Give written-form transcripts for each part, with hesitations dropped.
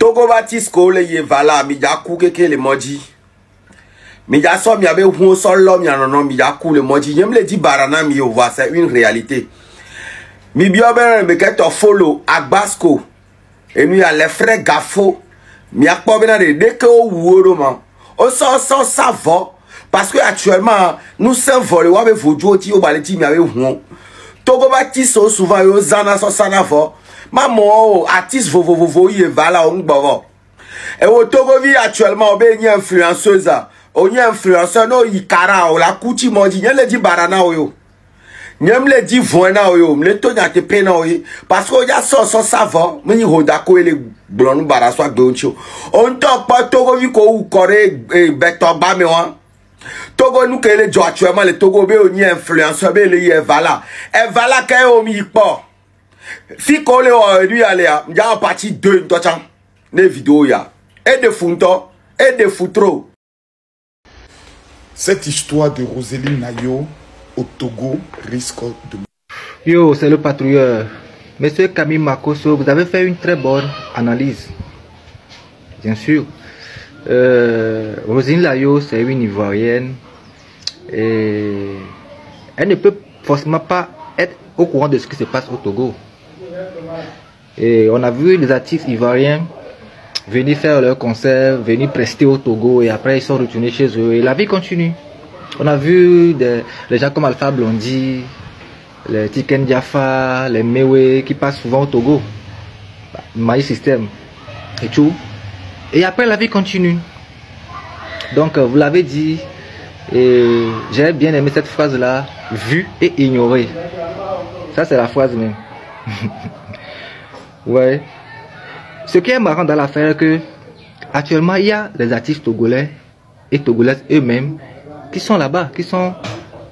Togo Baptiste Kole ye vala mi ja ku keke le moji. Mi ja so mi abe hu so lo mi anono mi ja ku le moji. Yem le di barana mi yo voit c'est une réalité. Mi bio ben me ke to follow Agbasco. Et nous y a les frères Gafo. Mi a pas ben de que au woro man. On sort ça va parce que actuellement nous sommes volés wa be vojo ti o baleti mi abe hu. Togo Baptiste souvent yo zana so sana va. Maman, artiste vovo y vala on gboro. Et au Togo vi actuellement on be influenceuse. On y influenceur no y kara o la kuti moji le di barana o yo. Nyem le di voina o yo, le to nya te pena o yi parce que ya so ça va, me y hoda ko ele blon bara so gbeoncho. On tok pa Togo vi ko u kore beto ba me wan. Togo nous que le jo actuellement le Togo be on y influenceur be le y vala. E vala ka o mi po. Si Kole lui aller à en partie 2 d'autant les vidéos ya et de funto et de futro. Cette histoire de Roseline Nayo au Togo risque de... Yo, c'est le patrouilleur. Monsieur Camille Makoso, vous avez fait une très bonne analyse. Bien sûr. Roseline Nayo, c'est une Ivoirienne. Et elle ne peut forcément pas être au courant de ce qui se passe au Togo. Et on a vu les artistes ivoiriens venir faire leur concert, venir prester au Togo et après ils sont retournés chez eux et la vie continue. On a vu les gens comme Alpha Blondy, les Tiken Jaffa, les Mewe qui passent souvent au Togo, My System et tout. Et après la vie continue. Donc vous l'avez dit et j'ai bien aimé cette phrase là, vu et ignoré. Ça c'est la phrase même. Ouais. Ce qui est marrant dans l'affaire, c'est que actuellement il y a les artistes togolais et togolaises eux-mêmes qui sont là-bas, qui sont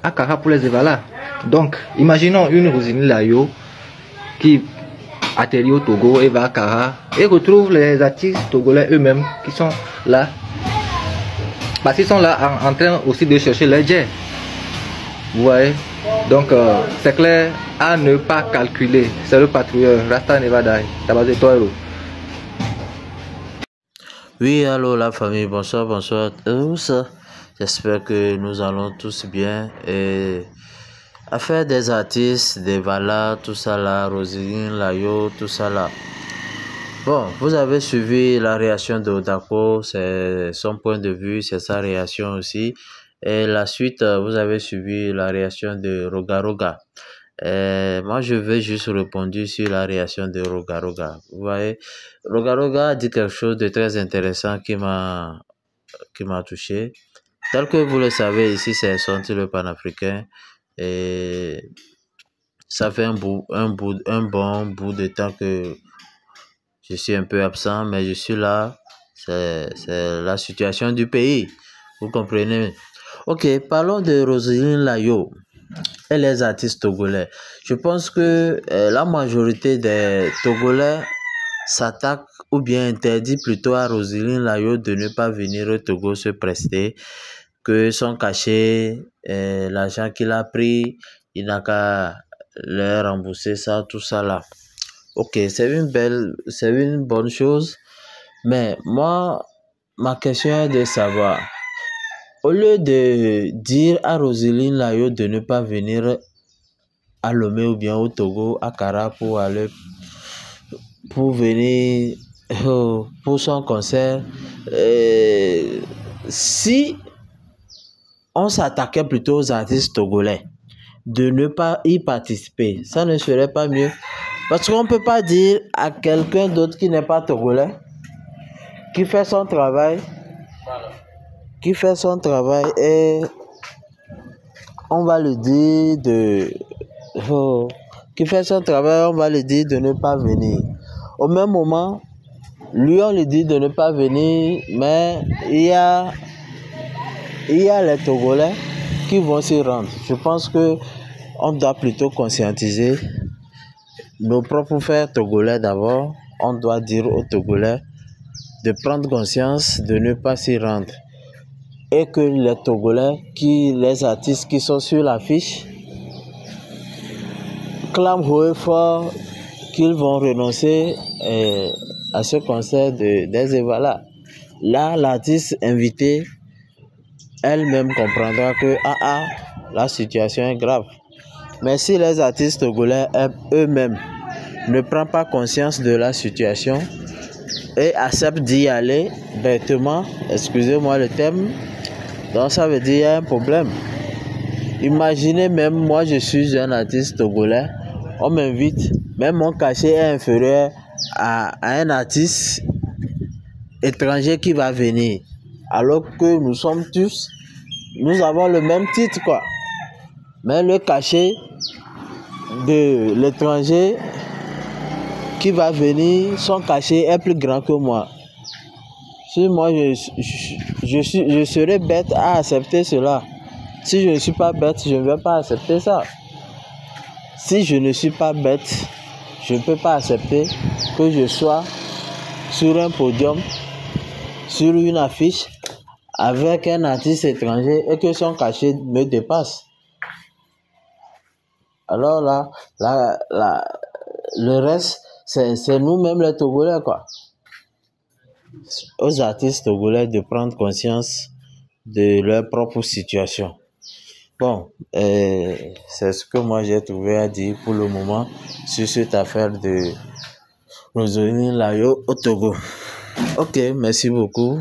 à Kara pour les évalas. Donc, imaginons une Roseline Nayo qui atterrit au Togo et va à Kara et retrouve les artistes togolais eux-mêmes qui sont là. Parce qu'ils sont là en train aussi de chercher les jets. Vous voyez? Donc, c'est clair à ne pas calculer. C'est le patrouilleur Rasta Nevada. Tabazetoiro. Oui, allô la famille, bonsoir à tous. J'espère que nous allons tous bien. Et affaire des artistes, des valas, tout ça là, Roseline Nayo, tout ça là. Bon, vous avez suivi la réaction de Odako, c'est son point de vue, c'est sa réaction aussi. Et la suite, vous avez suivi la réaction de Rogaroga. Moi, je vais juste répondre sur la réaction de Rogaroga. Vous voyez, Rogaroga a dit quelque chose de très intéressant qui m'a touché. Tel que vous le savez, ici, c'est Sorti le panafricain. Et ça fait un bon bout de temps que je suis un peu absent, mais je suis là. C'est la situation du pays. Vous comprenez? Ok, parlons de Roseline Nayo et les artistes togolais. Je pense que la majorité des Togolais s'attaquent ou bien interdit plutôt à Roseline Nayo de ne pas venir au Togo se prester, que son cachet, l'argent qu'il a pris, il n'a qu'à leur rembourser ça, tout ça là. Ok, c'est une bonne chose, mais moi, ma question est de savoir, au lieu de dire à Roseline Nayo de ne pas venir à Lomé ou bien au Togo, à Kara pour venir pour son concert, si on s'attaquait plutôt aux artistes togolais de ne pas y participer, ça ne serait pas mieux? Parce qu'on ne peut pas dire à quelqu'un d'autre qui n'est pas togolais, qui fait son travail, et on va le dire de ne pas venir. Au même moment, lui on lui dit de ne pas venir, mais il y a les Togolais qui vont s'y rendre. Je pense que on doit plutôt conscientiser nos propres frères togolais d'abord. On doit dire aux Togolais de prendre conscience de ne pas s'y rendre. Et que les Togolais, les artistes qui sont sur l'affiche, clament haut et fort qu'ils vont renoncer à ce concert des Evala. Là, l'artiste invité elle-même comprendra que la situation est grave. Mais si les artistes togolais eux-mêmes ne prennent pas conscience de la situation et acceptent d'y aller bêtement, excusez-moi le terme, donc ça veut dire qu'il y a un problème. Imaginez même, moi je suis un artiste togolais, on m'invite, même mon cachet est inférieur à un artiste étranger qui va venir. Alors que nous sommes tous, nous avons le même titre quoi. Mais le cachet de l'étranger qui va venir, son cachet est plus grand que moi. Si moi je serais bête à accepter cela. Si je ne suis pas bête, je ne vais pas accepter ça. Si je ne suis pas bête, je ne peux pas accepter que je sois sur un podium, sur une affiche, avec un artiste étranger et que son cachet me dépasse. Alors là, le reste, c'est nous-mêmes les Togolais, quoi. Aux artistes togolais de prendre conscience de leur propre situation. Bon, c'est ce que moi j'ai trouvé à dire pour le moment sur cette affaire de Rosaline Layo au Togo. Ok, merci beaucoup.